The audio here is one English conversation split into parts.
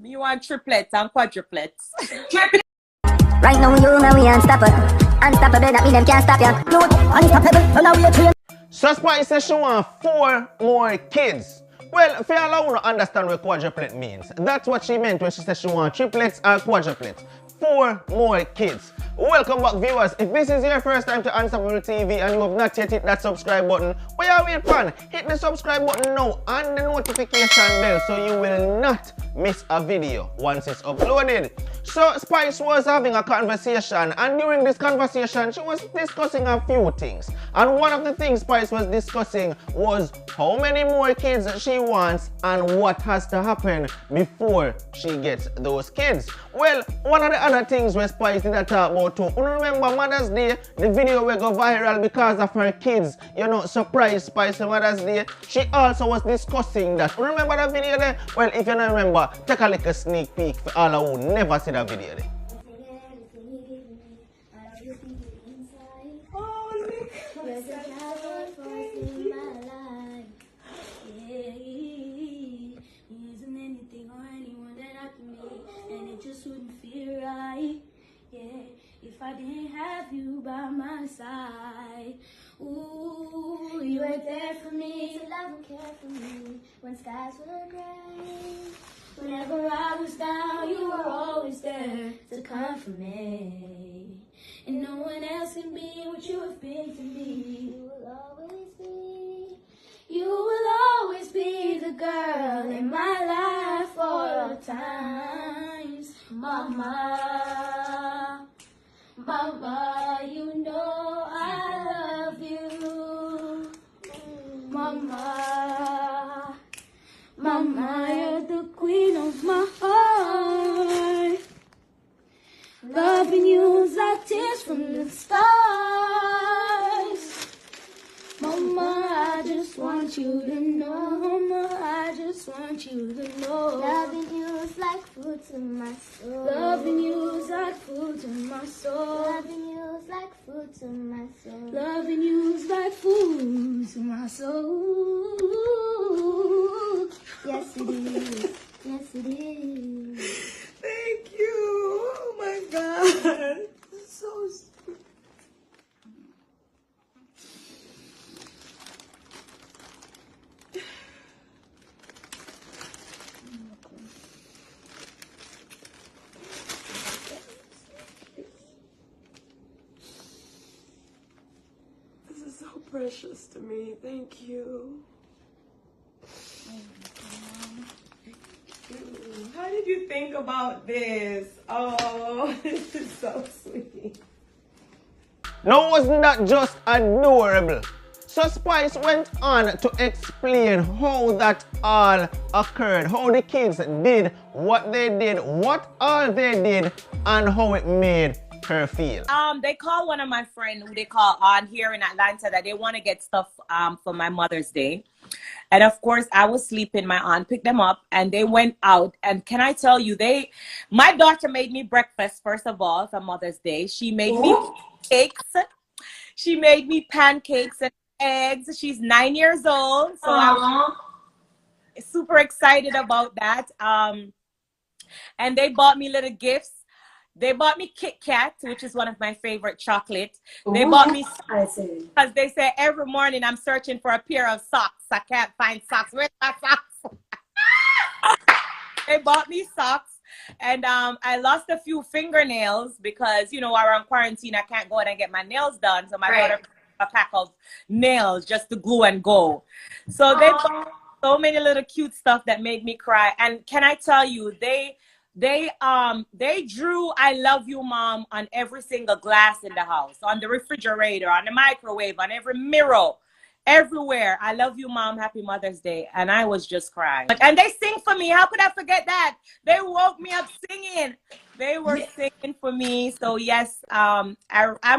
Me want triplets and quadruplets. Right now you know we unstoppable. Unstoppable, that mean them can't stop ya. Youth, unstoppable, run away train. So Spice says she want 4 more kids. Well, for all I want to understand what quadruplet means. That's what she meant when she said she want triplets or quadruplets. 4 more kids. Welcome back, viewers. If this is your first time to Unstoppable TV and you have not yet hit that subscribe button, what are you waiting for? Hit the subscribe button now and the notification bell so you will not miss a video once it's uploaded. So Spice was having a conversation, and during this conversation she was discussing a few things. And one of the things Spice was discussing was how many more kids she wants and what has to happen before she gets those kids. Well, one of the other things where Spice did talk about too, you remember Mother's Day, the video will go viral because of her kids, you know, surprise Spice on Mother's Day. She also was discussing that. You remember that video there? Well, if you don't remember, take a little sneak peek for all who never see that video there. If I didn't have you by my side, ooh, you were there for me to love and care for me when skies were gray. Whenever I was down, you were always there to comfort me. And no one else can be what you have been to me. You will always be the girl in my life for all times, Mama. Mama, you know I love you. Mama, Mama, you're the queen of my heart. Loving you is like tears from the stars. Mama, I just want you to know. Mama, I just want you to know. Loving you is like food to my soul. Loving you is like food to my soul. Loving you is like food to my soul. Loving you is like food to my soul. Yes, it is. Yes, it is. Thank you. Oh my God. So sweet. This is so precious to me. Thank you. How did you think about this? Oh, this is so sweet. Now, wasn't that just adorable? So Spice went on to explain how that all occurred, how the kids did what they did, what all they did, and how it made her feel. They call one of my friends who they call on here in Atlanta that they want to get stuff for my Mother's Day. And of course, I was sleeping. My aunt picked them up and they went out. And can I tell you, my daughter made me breakfast, first of all, for Mother's Day. She made me cakes. She made me pancakes and eggs. She's 9 years old. So I'm super excited about that. And they bought me little gifts. They bought me Kit Kat, which is one of my favorite chocolates. They bought me socks because they say every morning I'm searching for a pair of socks. I can't find socks. Where's my socks? They bought me socks. And I lost a few fingernails because, you know, while we're on quarantine, I can't go out and get my nails done. So my daughter put a pack of nails just to glue and go. So they bought so many little cute stuff that made me cry. And can I tell you, they drew "I love you, Mom" on every single glass in the house, on the refrigerator, on the microwave, on every mirror, everywhere. "I love you, Mom, happy Mother's Day." And I was just crying. And they sing for me. How could I forget that? They woke me up singing. They were singing for me. So yes, I'm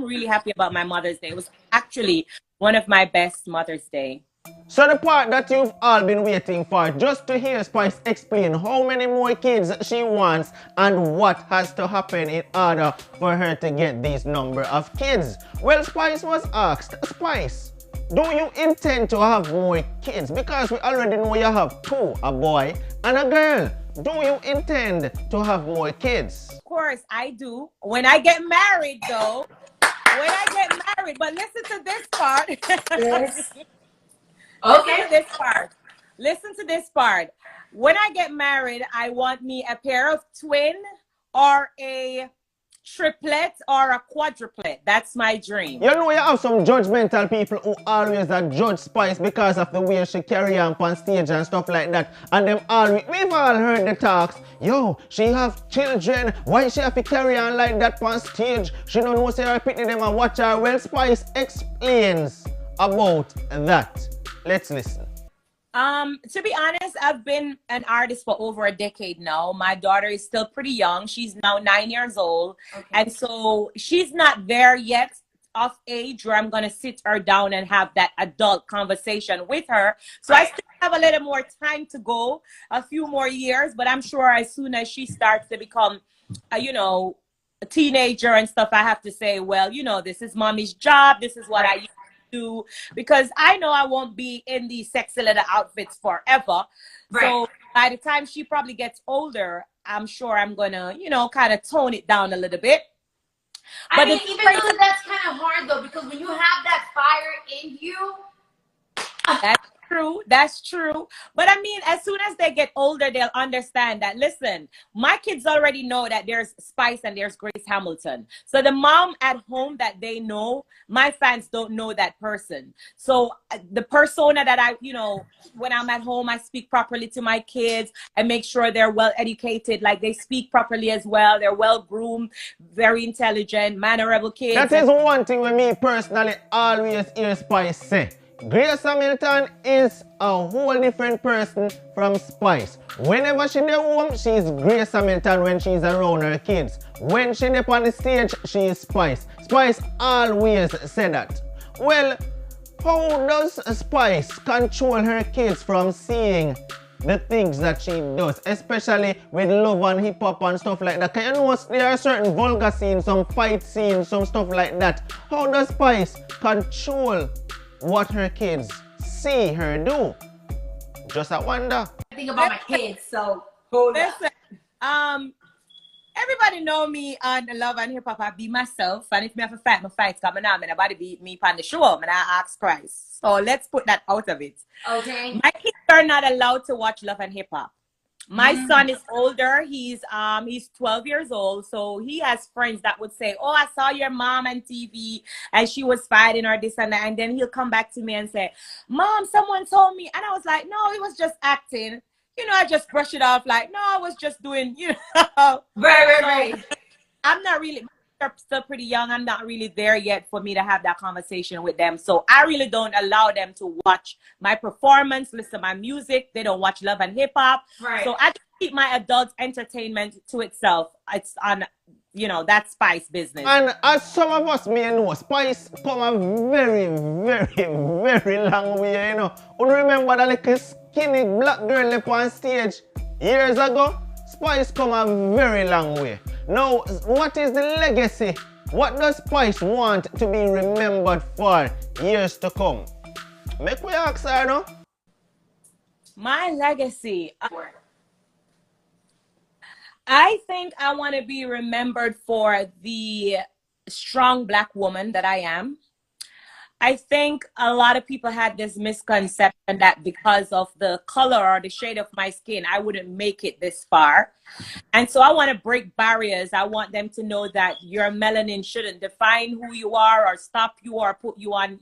really happy about my Mother's Day. It was actually one of my best Mother's Day. So the part that you've all been waiting for, just to hear Spice explain how many more kids she wants and what has to happen in order for her to get this number of kids. Well, Spice was asked, Spice, do you intend to have more kids? Because we already know you have 2, a boy and a girl. do you intend to have more kids? Of course, I do. When I get married, though, when I get married, but listen to this part. Yes. Listen Okay. to this part. Listen to this part. When I get married, I want me a pair of twin or a triplet or a quadruplet. That's my dream. You know you have some judgmental people who always judge Spice because of the way she carry on stage and stuff like that. And them always, we've all heard the talks. Yo, she have children. Why she have to carry on like that on stage? She don't know say her pity them and watch her. Well, Spice explains about that. Let's listen. To be honest, I've been an artist for over a decade now. My daughter is still pretty young. She's now 9 years old. Okay. And so she's not there yet of age where I'm going to sit her down and have that adult conversation with her. So I still have a little more time to go, a few more years, but I'm sure as soon as she starts to become, a teenager and stuff, I have to say, well, this is mommy's job. This is what I used to do, because I know I won't be in these sexy little outfits forever. Right. So by the time she probably gets older, I'm sure I'm gonna, kind of tone it down a little bit. I mean, even though that's kind of hard though, because when you have that fire in you, That's true. But I mean, as soon as they get older, they'll understand that, listen, my kids already know that there's Spice and there's Grace Hamilton. So the mom at home that they know, my fans don't know that person. So the persona that I, when I'm at home, I speak properly to my kids. I make sure they're well educated, like they speak properly as well. They're well groomed, very intelligent, mannerable kids. That is one thing with me personally always hear Spice say. Grace Hamilton is a whole different person from Spice. Whenever she's at home, she's Grace Hamilton when she's around her kids. When she's up on the stage, she is Spice. Spice always said that. Well, how does Spice control her kids from seeing the things that she does, especially with love and hip hop and stuff like that? Can you know there are certain vulgar scenes, some fight scenes, some stuff like that? How does Spice control what her kids see her do? Just I wonder. I think about my kids, so hold on. Listen, everybody know me on the Love and Hip Hop. I be myself, and if me have to fight, my fight coming out, and nobody beat me on the show, and I ask Christ. So let's put that out of it. Okay. My kids are not allowed to watch Love and Hip Hop. My son is older. He's 12 years old. So he has friends that would say, oh, I saw your mom on TV and she was fighting or this and that. And then he'll come back to me and say, Mom, someone told me. And I was like, no, he was just acting. I just brush it off like, no, I was just doing, Right. I'm not really, they're still pretty young. I'm not really there yet for me to have that conversation with them. So I really don't allow them to watch my performance, listen to my music. They don't watch Love and Hip Hop. Right. So I just keep my adult entertainment to itself. It's on, that Spice business. And as some of us may know, Spice come a very, very, very long way, You remember that little skinny black girl up on stage years ago? Spice come a very long way. Now, what is the legacy? What does Spice want to be remembered for years to come? Make me ask her, no? My legacy. I think I want to be remembered for the strong Black woman that I am. I think a lot of people had this misconception that because of the color or the shade of my skin, I wouldn't make it this far. And so I want to break barriers. I want them to know that your melanin shouldn't define who you are or stop you or put you on,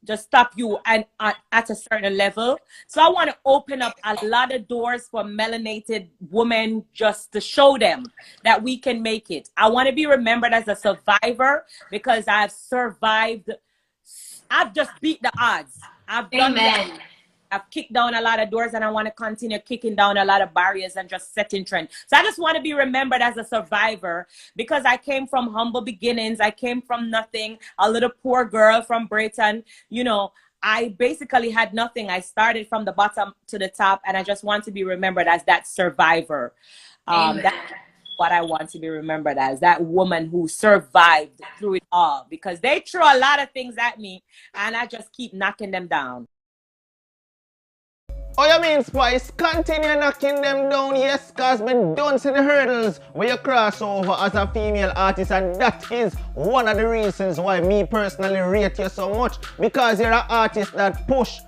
just stop you at a certain level. So I want to open up a lot of doors for melanated women just to show them that we can make it. I want to be remembered as a survivor because I've survived. I've just beat the odds. Amen. I've kicked down a lot of doors and I want to continue kicking down a lot of barriers and just setting trends. So I just want to be remembered as a survivor because I came from humble beginnings. I came from nothing, a little poor girl from Britain. I basically had nothing. I started from the bottom to the top and I just want to be remembered as that survivor. That's what I want to be remembered as, that woman who survived through it all because they threw a lot of things at me and I just keep knocking them down. Oh, you mean, Spice? Continue knocking them down, yes, cause me don't see the hurdles where you cross over as a female artist, and that is one of the reasons why me personally rate you so much, because you're an artist that push,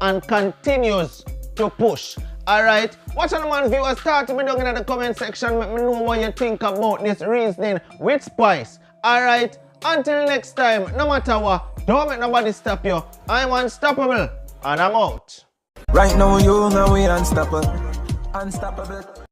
and continues to push. Alright, watch on the man viewers, start to me down in the comment section, let me know what you think about this reasoning with Spice. Alright, until next time, no matter what, don't make nobody stop you. I'm unstoppable, and I'm out. Right now, you know we unstoppable. Unstoppable.